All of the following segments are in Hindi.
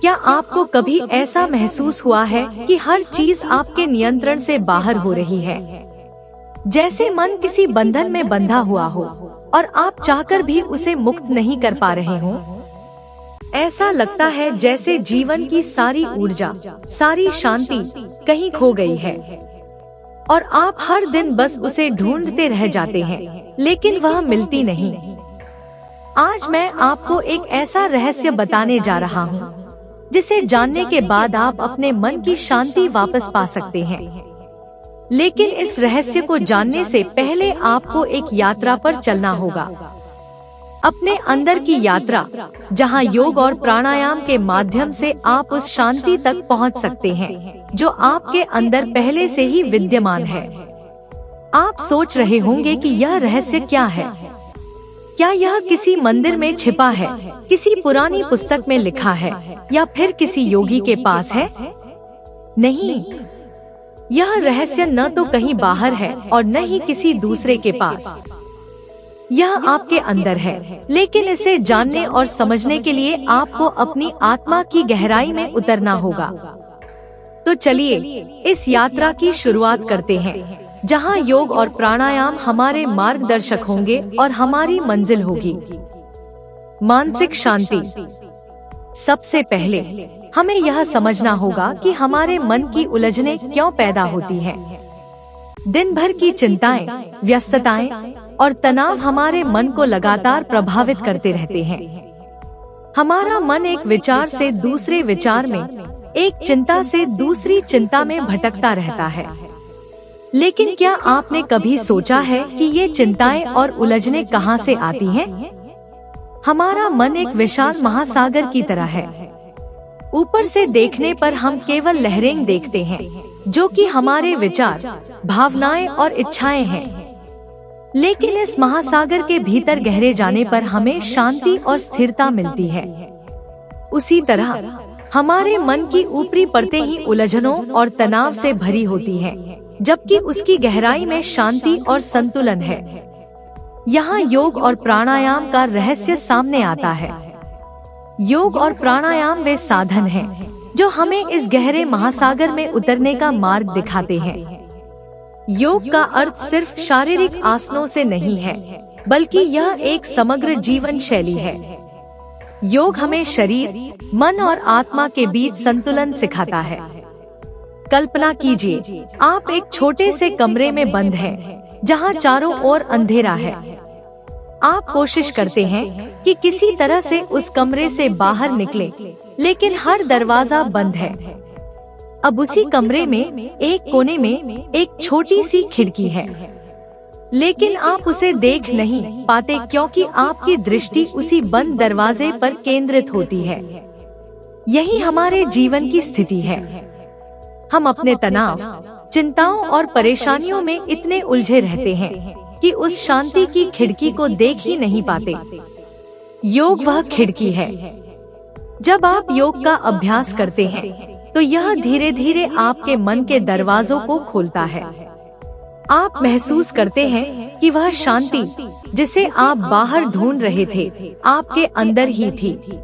क्या आपको कभी ऐसा महसूस हुआ है कि हर चीज आपके नियंत्रण से बाहर हो रही है? जैसे मन किसी बंधन में बंधा हुआ हो और आप चाहकर भी उसे मुक्त नहीं कर पा रहे हो। ऐसा लगता है जैसे जीवन की सारी ऊर्जा, सारी शांति कहीं खो गई है और आप हर दिन बस उसे ढूंढते रह जाते हैं, लेकिन वह मिलती नहीं। आज मैं आपको एक ऐसा रहस्य बताने जा रहा हूँ जिसे जानने के बाद आप अपने मन की शांति वापस पा सकते हैं। लेकिन इस रहस्य को जानने से पहले आपको एक यात्रा पर चलना होगा, अपने अंदर की यात्रा, जहां योग और प्राणायाम के माध्यम से आप उस शांति तक पहुंच सकते हैं जो आपके अंदर पहले से ही विद्यमान है। आप सोच रहे होंगे कि यह रहस्य क्या है? क्या यह किसी मंदिर में छिपा है, किसी पुरानी पुस्तक में लिखा है, या फिर किसी योगी के पास है? नहीं, यह रहस्य न तो कहीं बाहर है और न ही किसी दूसरे के पास। यह आपके अंदर है, लेकिन इसे जानने और समझने के लिए आपको अपनी आत्मा की गहराई में उतरना होगा। तो चलिए इस यात्रा की शुरुआत करते हैं, जहां योग और प्राणायाम हमारे मार्गदर्शक होंगे और हमारी मंजिल होगी। मानसिक शांति। सबसे पहले हमें यह समझना होगा कि हमारे मन की उलझनें क्यों पैदा होती हैं। दिन भर की चिंताएं, व्यस्तताएं और तनाव हमारे मन को लगातार प्रभावित करते रहते हैं। हमारा मन एक विचार से दूसरे विचार में, एक चिंता से दूसरी चिंता में भटकता रहता है। लेकिन क्या आपने कभी सोचा है कि ये चिंताएं और उलझनें कहां से आती हैं? हमारा मन एक विशाल महासागर की तरह है। ऊपर से देखने पर हम केवल लहरें देखते हैं, जो कि हमारे विचार, भावनाएं और इच्छाएं हैं। लेकिन इस महासागर के भीतर गहरे जाने पर हमें शांति और स्थिरता मिलती है। उसी तरह हमारे मन की ऊपरी परतें ही उलझनों और तनाव से भरी होती हैं, जबकि उसकी गहराई में शांति और संतुलन है। यहाँ योग और प्राणायाम का रहस्य सामने आता है। योग और प्राणायाम वे साधन हैं जो हमें इस गहरे महासागर में उतरने का मार्ग दिखाते हैं। योग का अर्थ सिर्फ शारीरिक आसनों से नहीं है, बल्कि यह एक समग्र जीवन शैली है। योग हमें शरीर, मन और आत्मा के बीच संतुलन सिखाता है। कल्पना कीजिए, आप एक छोटे से कमरे में बंद हैं, जहां चारों ओर अंधेरा है। आप कोशिश करते हैं कि किसी तरह से उस कमरे से बाहर निकलें, लेकिन हर दरवाजा बंद है। अब उसी कमरे में एक कोने में एक छोटी सी खिड़की है, लेकिन आप उसे देख नहीं पाते क्योंकि आपकी दृष्टि उसी बंद दरवाजे पर केंद्रित होती है। यही हमारे जीवन की स्थिति है। हम अपने तनाव, चिंताओं और परेशानियों में इतने उलझे रहते हैं कि उस शांति की खिड़की को देख ही नहीं पाते। योग वह खिड़की है। जब आप योग का अभ्यास करते हैं, तो यह धीरे धीरे आपके मन के दरवाजों को खोलता है। आप महसूस करते हैं कि वह शांति जिसे आप बाहर ढूंढ रहे थे, आपके अंदर ही थी।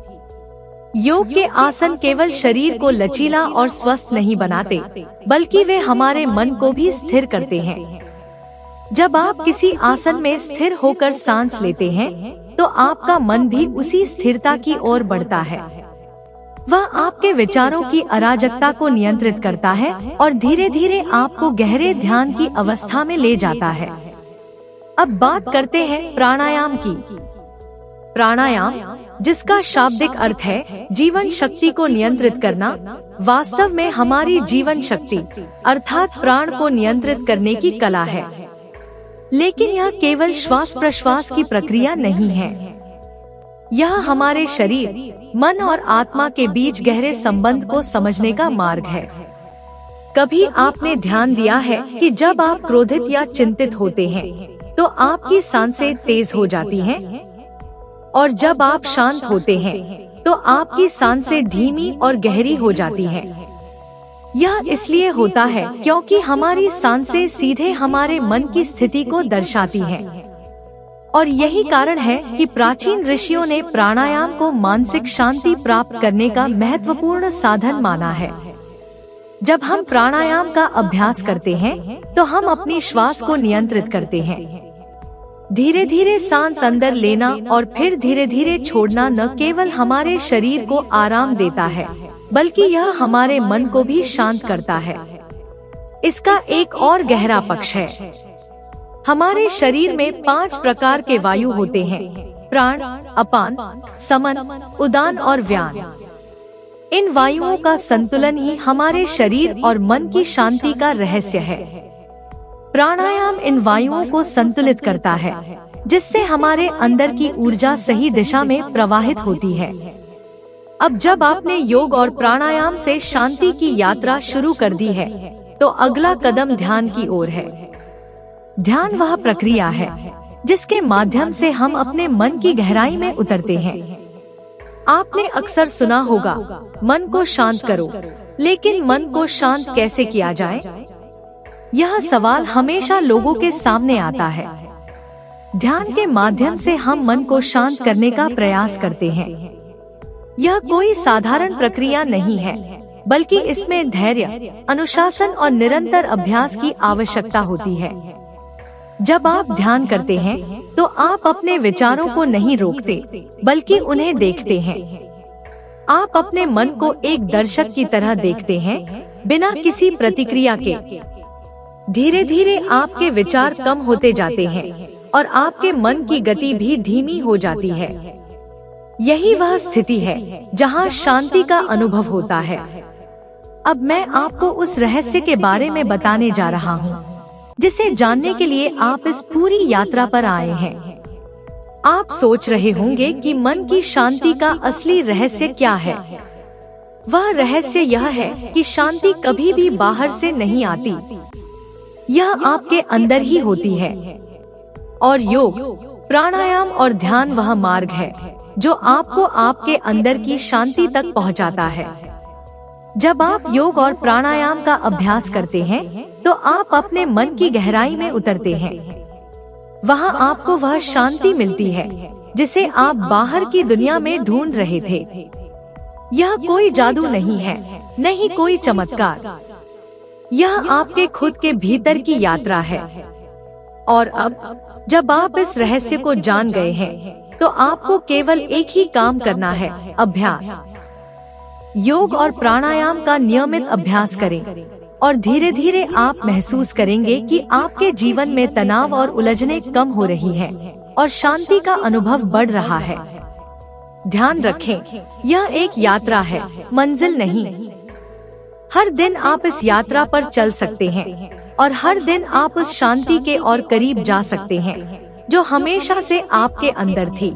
योग के आसन केवल शरीर को लचीला और स्वस्थ नहीं बनाते, बल्कि वे हमारे मन को भी स्थिर करते हैं। जब आप किसी आसन में स्थिर होकर सांस लेते हैं, तो आपका मन भी उसी स्थिरता की ओर बढ़ता है। वह आपके विचारों की अराजकता को नियंत्रित करता है और धीरे धीरे आपको गहरे ध्यान की अवस्था में ले जाता है। अब बात करते हैं प्राणायाम की। प्राणायाम, जिसका शाब्दिक अर्थ है जीवन शक्ति को नियंत्रित करना, वास्तव में हमारी जीवन शक्ति अर्थात प्राण को नियंत्रित करने की कला है। लेकिन यह केवल श्वास प्रश्वास की प्रक्रिया नहीं है। यह हमारे शरीर, मन और आत्मा के बीच गहरे संबंध को समझने का मार्ग है। कभी आपने ध्यान दिया है कि जब आप क्रोधित या चिंतित होते हैं, तो आपकी सांसें तेज हो जाती हैं, और जब आप शांत होते हैं, तो आपकी सांसें धीमी और गहरी हो जाती हैं। यह इसलिए होता है क्योंकि हमारी सांसें सीधे हमारे मन की स्थिति को दर्शाती हैं। और यही कारण है कि प्राचीन ऋषियों ने प्राणायाम को मानसिक शांति प्राप्त करने का महत्वपूर्ण साधन माना है। जब हम प्राणायाम का अभ्यास करते हैं तो हम अपनी श्वास को नियंत्रित करते हैं। धीरे धीरे सांस अंदर लेना और फिर धीरे धीरे छोड़ना न केवल हमारे शरीर को आराम देता है, बल्कि यह हमारे मन को भी शांत करता है। इसका एक और गहरा पक्ष है। हमारे शरीर में 5 प्रकार के वायु होते हैं: प्राण, अपान, समन, उदान और व्यान। इन वायुओं का संतुलन ही हमारे शरीर और मन की शांति का रहस्य है। प्राणायाम इन वायुओं को संतुलित करता है, जिससे हमारे अंदर की ऊर्जा सही दिशा में प्रवाहित होती है। अब जब आपने योग और प्राणायाम से शांति की यात्रा शुरू कर दी है, तो अगला कदम ध्यान की ओर है। ध्यान वह प्रक्रिया है जिसके माध्यम से हम अपने मन की गहराई में उतरते हैं। आपने अक्सर सुना होगा, मन को शांत करो, लेकिन मन को शांत कैसे किया जाए? यह सवाल हमेशा लोगों के सामने आता है। ध्यान के माध्यम से हम मन को शांत करने का प्रयास करते हैं। यह कोई साधारण प्रक्रिया नहीं है, बल्कि इसमें धैर्य, अनुशासन और निरंतर अभ्यास की आवश्यकता होती है। जब आप ध्यान करते हैं तो आप अपने विचारों को नहीं रोकते, बल्कि उन्हें देखते हैं। आप अपने मन को एक दर्शक की तरह देखते हैं, बिना किसी प्रतिक्रिया के। धीरे धीरे आपके विचार कम होते जाते हैं और आपके मन की गति भी धीमी हो जाती है। यही वह स्थिति है जहां शांति का अनुभव होता है। अब मैं आपको उस रहस्य के बारे में बताने जा रहा हूँ, जिसे जानने के लिए आप इस पूरी यात्रा पर आए हैं। आप सोच रहे होंगे कि मन की शांति का असली रहस्य क्या है। वह रहस्य यह है कि शांति कभी भी बाहर से नहीं आती, यह आपके अंदर ही होती है। और योग, प्राणायाम और ध्यान वह मार्ग है जो आपको आपके अंदर की शांति तक पहुंचाता है। जब आप योग और प्राणायाम का अभ्यास करते हैं तो आप अपने मन की गहराई में उतरते हैं। वहां आपको वह शांति मिलती है जिसे आप बाहर की दुनिया में ढूंढ रहे थे। यह कोई जादू नहीं है, नहीं कोई चमत्कार। यह आपके खुद के भीतर की यात्रा है। और अब जब आप इस रहस्य को जान गए हैं, तो आपको केवल एक ही काम करना है, अभ्यास। योग और प्राणायाम का नियमित अभ्यास करें और धीरे धीरे आप महसूस करेंगे कि आपके जीवन में तनाव और उलझनें कम हो रही हैं और शांति का अनुभव बढ़ रहा है। ध्यान रखें, यह एक यात्रा है, मंजिल नहीं। हर दिन आप इस यात्रा पर चल सकते हैं और हर दिन आप उस शांति के और करीब जा सकते हैं जो हमेशा से आपके अंदर थी।